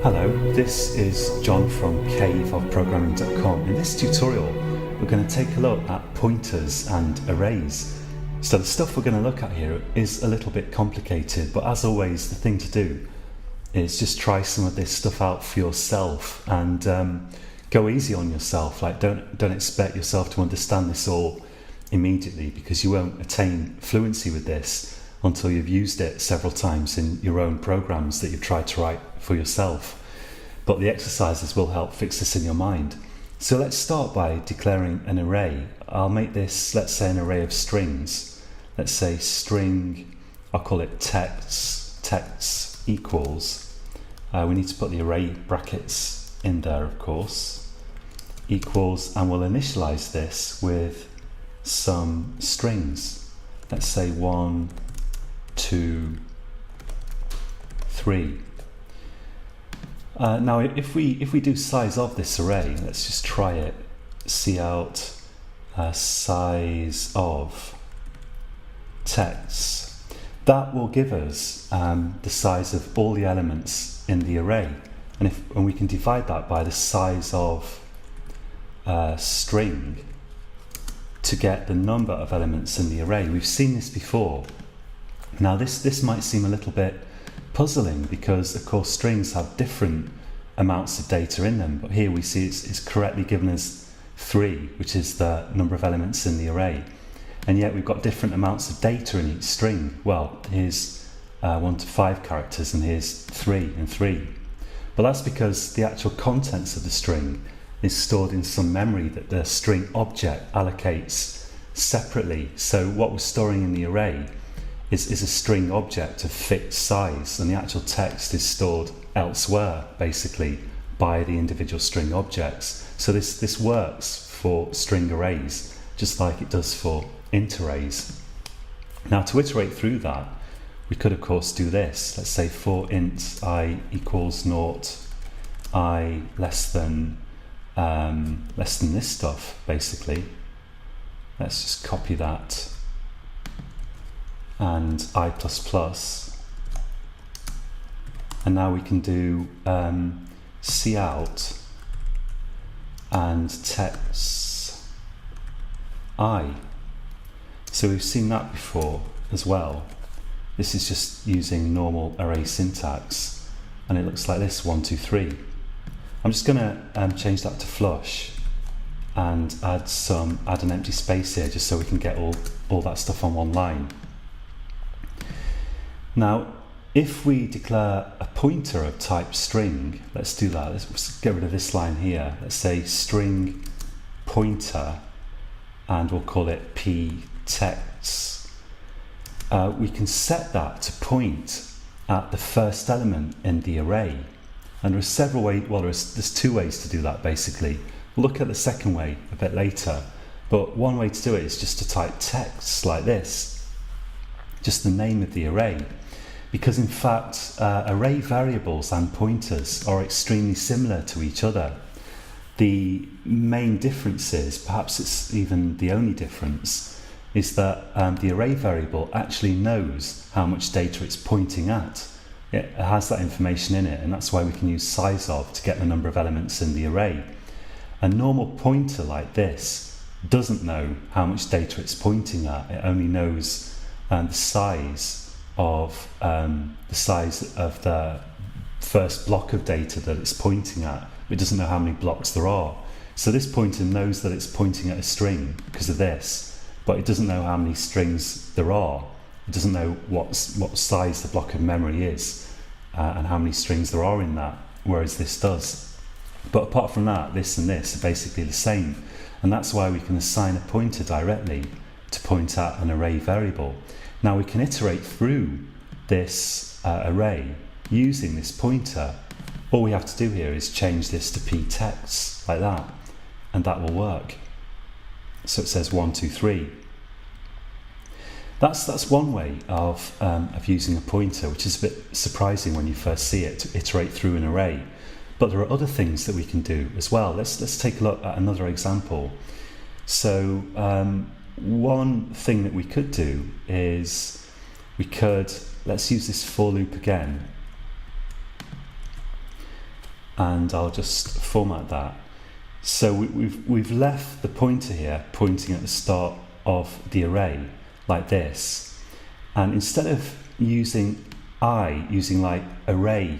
Hello, this is John from caveofprogramming.com. In this tutorial, we're going to take a look at pointers and arrays. So the stuff we're going to look at here is a little bit complicated, but as always, the thing to do is just try some of this stuff out for yourself and go easy on yourself. Like don't expect yourself to understand this all immediately, because you won't attain fluency with this until you've used it several times in your own programs that you've tried to write for yourself. But the exercises will help fix this in your mind. So let's start by declaring an array. I'll make this, let's say, an array of strings. Let's say string, I'll call it text equals. We need to put the array brackets in there, of course. Equals, and we'll initialize this with some strings. Let's say 1, 2, 3. Now if we do size of this array, let's just try it. Cout size of text. That will give us the size of all the elements in the array, and we can divide that by the size of string to get the number of elements in the array. We've seen this before. Now this might seem a little bit puzzling, because of course strings have different amounts of data in them, but here we see it's correctly given as 3, which is the number of elements in the array, and yet we've got different amounts of data in each string. Well, here's 1 to 5 characters, and here's 3 and 3. But that's because the actual contents of the string is stored in some memory that the string object allocates separately. So what we're storing in the array is a string object of fixed size, and the actual text is stored elsewhere, basically, by the individual string objects. So this works for string arrays just like it does for int arrays. Now, to iterate through that, we could of course do this. Let's say for int I equals 0, I less than this stuff, basically. Let's just copy that, and I++, and now we can do cout and text I. So we've seen that before as well. This is just using normal array syntax, and it looks like this: 1, 2, 3. I'm just going to change that to flush and add an empty space here, just so we can get all that stuff on one line. Now, if we declare a pointer of type string, let's do that. Let's get rid of this line here. Let's say string pointer, and we'll call it ptext. We can set that to point at the first element in the array. And there are several ways, well, there's 2 ways to do that, basically. We'll look at the second way a bit later. But one way to do it is just to type text like this, just the name of the array. Because in fact, array variables and pointers are extremely similar to each other. The main difference is, perhaps it's even the only difference, is that the array variable actually knows how much data it's pointing at. It has that information in it, and that's why we can use size of to get the number of elements in the array. A normal pointer like this doesn't know how much data it's pointing at. It only knows the size of the first block of data that it's pointing at. It doesn't know how many blocks there are. So this pointer knows that it's pointing at a string because of this, but it doesn't know how many strings there are. It doesn't know what size the block of memory is and how many strings there are in that, whereas this does. But apart from that, this and this are basically the same, and that's why we can assign a pointer directly to point at an array variable. Now we can iterate through this array using this pointer. All we have to do here is change this to ptext like that, and that will work. So it says 1, 2, 3. That's one way of using a pointer, which is a bit surprising when you first see it, to iterate through an array. But there are other things that we can do as well. Let's take a look at another example. So one thing that we could do is let's use this for loop again. and I'll just format that. So we've left the pointer here pointing at the start of the array like this, and instead of using like array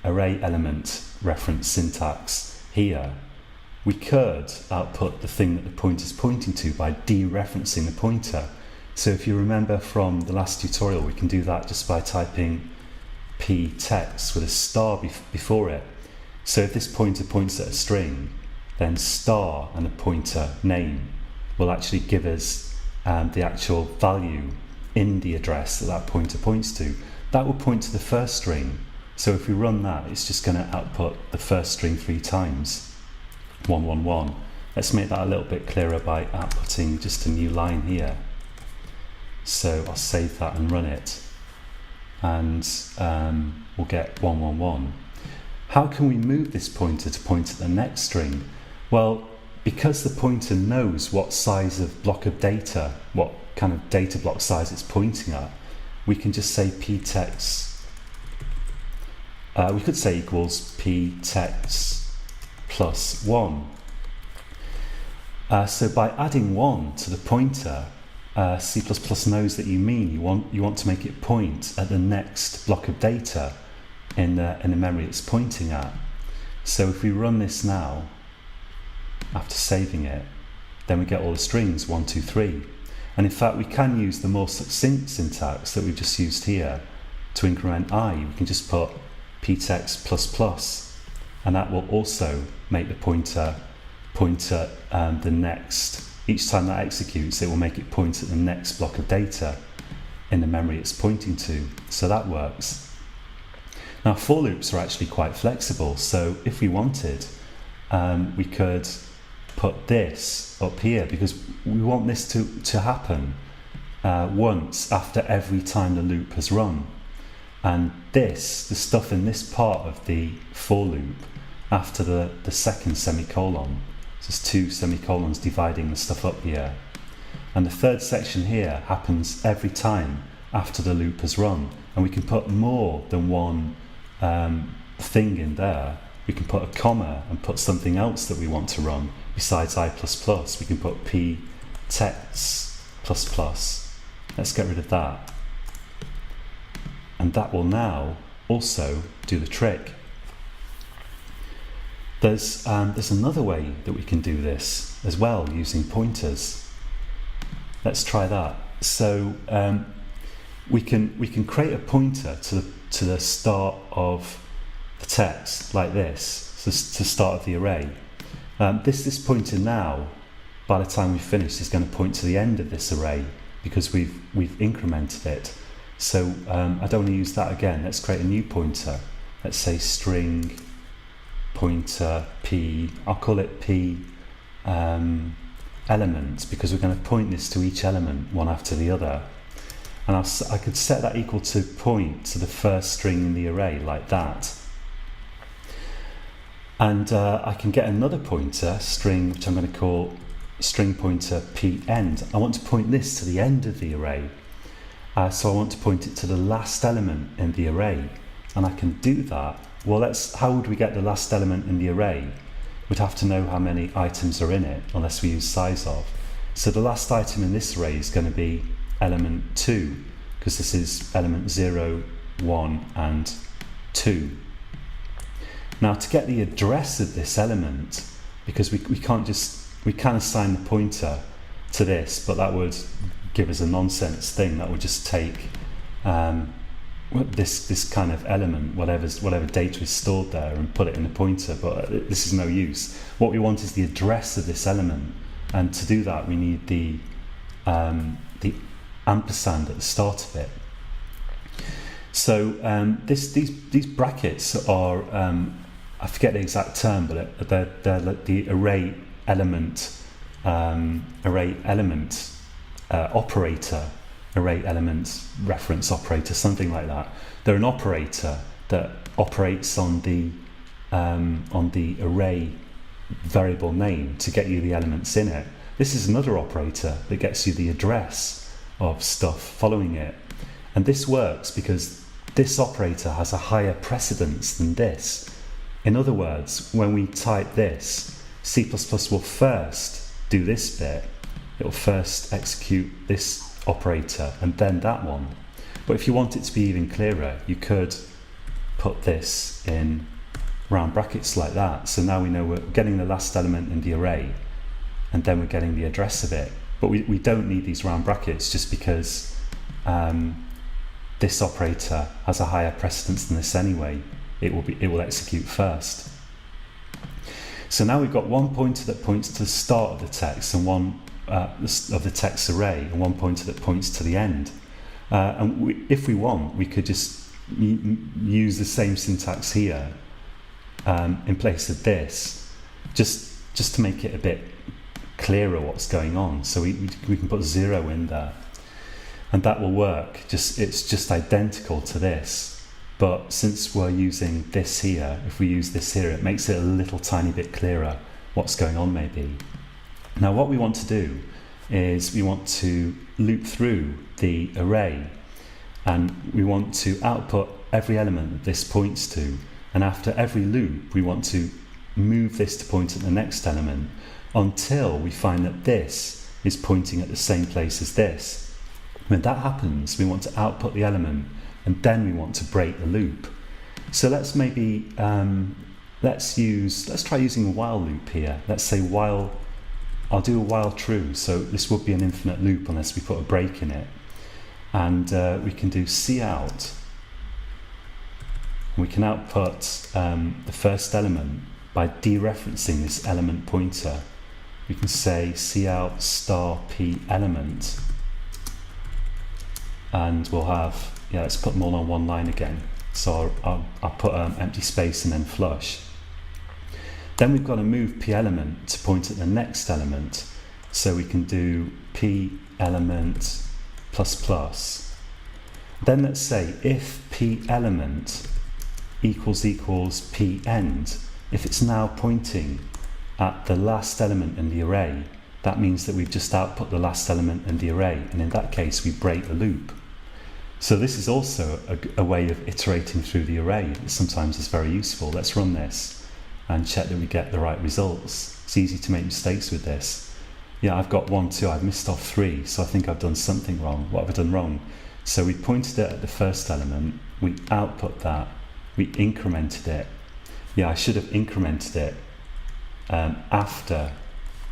element reference syntax here, we could output the thing that the pointer is pointing to by dereferencing the pointer. So if you remember from the last tutorial, we can do that just by typing p text with a star before it. So if this pointer points at a string, then star and the pointer name will actually give us the actual value in the address that pointer points to. That will point to the first string. So if we run that, it's just going to output the first string 3 times, 111. Let's make that a little bit clearer by outputting just a new line here. So I'll save that and run it, and we'll get 111. How can we move this pointer to point at the next string? Well, because the pointer knows what size of block of data, what kind of data block size it's pointing at, we can just say ptext. We could say equals ptext plus 1. So by adding 1 to the pointer, C++ knows that you want to make it point at the next block of data in the memory it's pointing at. So if we run this now, after saving it, then we get all the strings 1, 2, 3. And in fact, we can use the more succinct syntax that we've just used here to increment I. We can just put ptext plus, and that will also make the pointer point at the next. Each time that executes, it will make it point at the next block of data in the memory it's pointing to. So that works. Now, for loops are actually quite flexible. So if we wanted, we could put this up here, because we want this to happen once after every time the loop has run. And the stuff in this part of the for loop, after the second semicolon, so there's 2 semicolons dividing the stuff up here. And the third section here happens every time after the loop has run. And we can put more than one thing in there. We can put a comma and put something else that we want to run besides I++. We can put p text plus. Let's get rid of that. And that will now also do the trick. There's another way that we can do this as well, using pointers. Let's try that. So we can create a pointer to the start of the text like this, so to the start of the array. This pointer now, by the time we finish, is going to point to the end of this array because we've incremented it. So I don't want to use that again. Let's create a new pointer. Let's say string pointer p. I'll call it p element, because we're going to point this to each element one after the other. And I could set that equal to point to the first string in the array like that. And I can get another pointer, string, which I'm going to call string pointer p end. I want to point this to the end of the array. So I want to point it to the last element in the array. And I can do that. Well, how would we get the last element in the array? We'd have to know how many items are in it, unless we use size of. So the last item in this array is going to be element 2, because this is element 0, 1, and 2. Now, to get the address of this element, because we can assign the pointer to this, but that would give us a nonsense thing. That would just take this kind of element, whatever data is stored there, and put it in the pointer, but this is no use. What we want is the address of this element, and to do that we need the ampersand at the start of it. So these brackets are, I forget the exact term, but they're like the array element operator, array element reference operator, something like that. They're an operator that operates on the array variable name to get you the elements in it. This is another operator that gets you the address of stuff following it. And this works because this operator has a higher precedence than this. In other words, when we type this, C++ will first do this bit. It will first execute this operator and then that one. But if you want it to be even clearer, you could put this in round brackets like that. So now we know we're getting the last element in the array and then we're getting the address of it. But we don't need these round brackets just because this operator has a higher precedence than this anyway. It will execute first. So now we've got one pointer that points to the start of the text and one of the text array, and one pointer that points to the end. If we want, we could just use the same syntax here in place of this, just to make it a bit clearer what's going on. So we can put 0 in there, and that will work. It's just identical to this. But since we're using this here, if we use this here, it makes it a little tiny bit clearer what's going on maybe. Now what we want to do is we want to loop through the array, and we want to output every element that this points to. And after every loop, we want to move this to point at the next element until we find that this is pointing at the same place as this. When that happens, we want to output the element, and then we want to break the loop. So let's maybe let's try using a while loop here. Let's say while, I'll do a while true, so this would be an infinite loop unless we put a break in it. And we can do cout. We can output the first element by dereferencing this element pointer. We can say cout star p element, and we'll have, let's put them all on one line again. So I'll put empty space and then flush. Then we've got to move p element to point at the next element. So we can do p element plus plus. Then let's say if p element equals p end, if it's now pointing at the last element in the array, that means that we've just output the last element in the array, and in that case we break the loop. So this is also a way of iterating through the array that sometimes is very useful. Let's run this and check that we get the right results. It's easy to make mistakes with this. Yeah, I've got 1, 2, I've missed off 3, so I think I've done something wrong. What have I done wrong? So we pointed it at the first element, we output that, we incremented it. Yeah, I should have incremented it after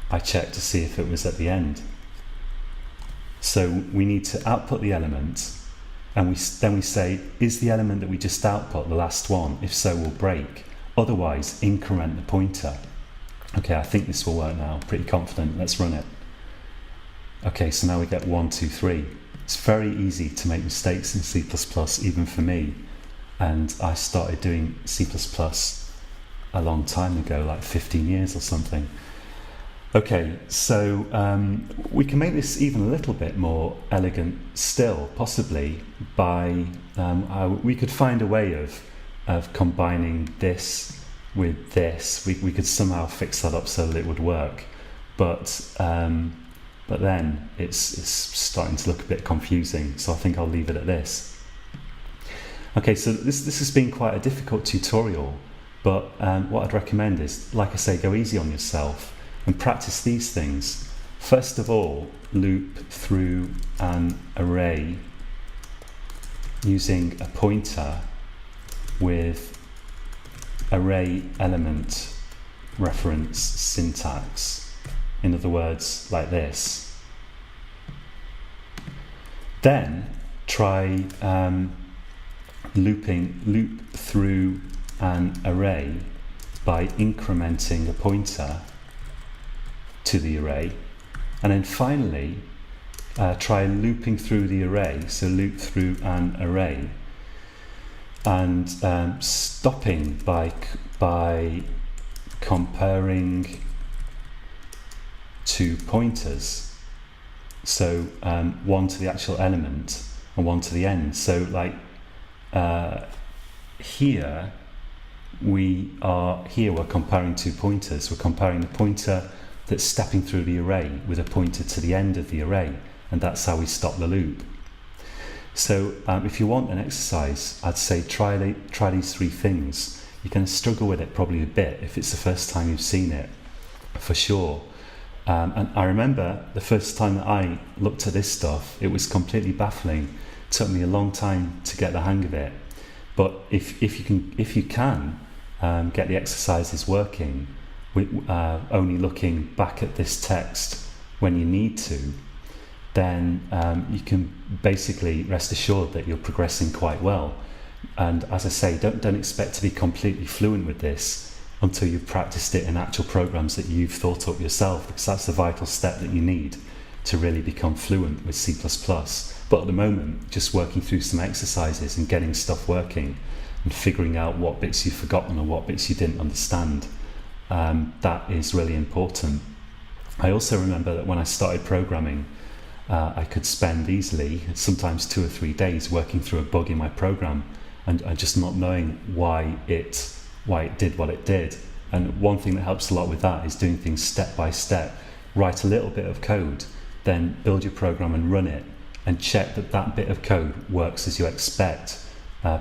I checked to see if it was at the end. So we need to output the element, and then we say, is the element that we just output the last one? If so, we'll break. Otherwise, increment the pointer. Okay, I think this will work now. Pretty confident. Let's run it. Okay, so now we get 1, 2, 3. It's very easy to make mistakes in C++, even for me. And I started doing C++ a long time ago, like 15 years or something. Okay, so we can make this even a little bit more elegant still, possibly by, we could find a way of combining this with this. We could somehow fix that up so that it would work, but then it's starting to look a bit confusing, so I think I'll leave it at this. Okay, so this has been quite a difficult tutorial, but what I'd recommend is, like I say, go easy on yourself and practice these things. First of all, loop through an array using a pointer with array element reference syntax. In other words, like this. Then try loop through an array by incrementing a pointer to the array, and then finally try looping through the array, so loop through an array, and stopping by comparing two pointers, so one to the actual element and one to the end. So like here we're comparing two pointers. We're comparing the pointer that's stepping through the array with a pointer to the end of the array, and that's how we stop the loop. So if you want an exercise, I'd say try these three things. you're going to struggle with it probably a bit if it's the first time you've seen it, for sure. And I remember the first time that I looked at this stuff, it was completely baffling. It took me a long time to get the hang of it. But if you can get the exercises working, with only looking back at this text when you need to, then you can basically rest assured that you're progressing quite well. And as I say, don't expect to be completely fluent with this until you've practiced it in actual programs that you've thought up yourself, because that's the vital step that you need to really become fluent with C++. But at the moment, just working through some exercises and getting stuff working and figuring out what bits you've forgotten or what bits you didn't understand, that is really important. I also remember that when I started programming, I could spend easily, sometimes 2 or 3 days working through a bug in my program and just not knowing why it did what it did. And one thing that helps a lot with that is doing things step by step. Write a little bit of code, then build your program and run it, and check that that bit of code works as you expect,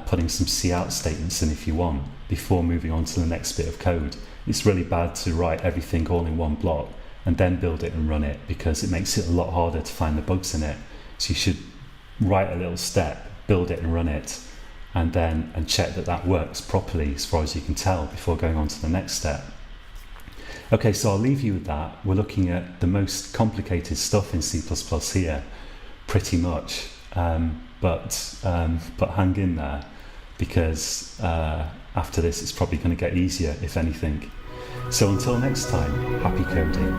putting some cout statements in if you want, before moving on to the next bit of code. It's really bad to write everything all in one block and then build it and run it, because it makes it a lot harder to find the bugs in it. So you should write a little step, build it and run it, and check that that works properly as far as you can tell before going on to the next step. Okay, so I'll leave you with that. We're looking at the most complicated stuff in C++ here, pretty much. But hang in there, because after this it's probably going to get easier, if anything. So until next time, happy coding.